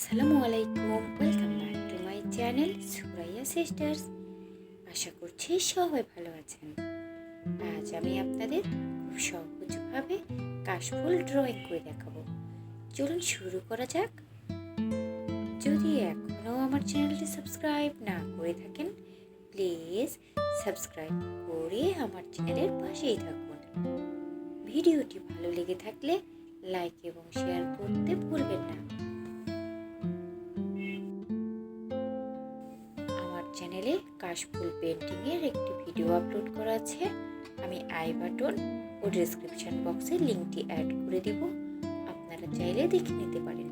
Assalamualaikum, welcome back to my channel Suraia Sisters. আশা করছি সবাই ভালো আছেন। আজ আমি আপনাদের খুব সহজভাবে কাশফুল ড্রয়িং করে দেখাবো। চলুন শুরু করা যাক। যদি এখনো আমার চ্যানেলটি সাবস্ক্রাইব না করে থাকেন, প্লিজ সাবস্ক্রাইব করে আমার চ্যানেলের পাশেই থাকুন। ভিডিওটি ভালো লেগে থাকলে লাইক এবং শেয়ার করতে ভুলবেন না। চ্যানেলে কাশফুল পেন্টিং এর একটি ভিডিও আপলোড করা আছে। আমি আই বাটন ও ডেসক্রিপশন বক্সে লিংকটি অ্যাড করে দেব, আপনারা চাইলে দেখে নিতে পারেন।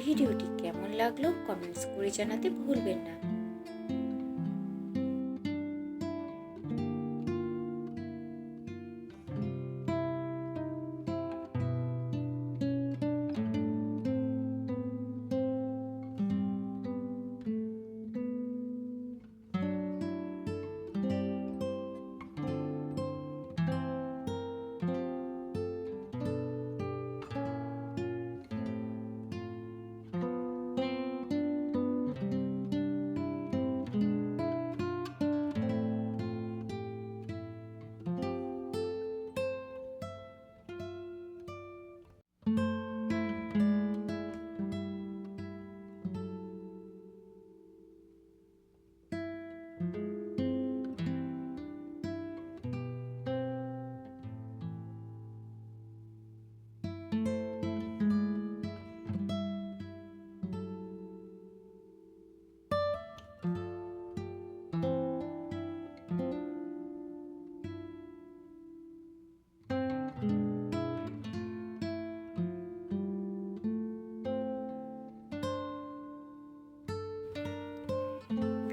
ভিডিওটি কেমন লাগলো কমেন্টস করে জানাতে ভুলবেন না।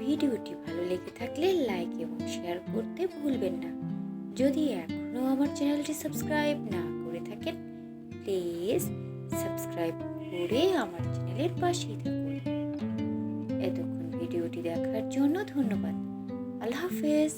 ভিডিওটি ভালো লেগে থাকলে লাইক এবং শেয়ার করতে ভুলবেন না। যদি এখনো আমার চ্যানেলটি সাবস্ক্রাইব না করে থাকেন, প্লিজ সাবস্ক্রাইব করে আমার চ্যানেলের পাশেই থাকুন। এতক্ষণ ভিডিওটি দেখার জন্য ধন্যবাদ। আল্লাহ হাফেজ।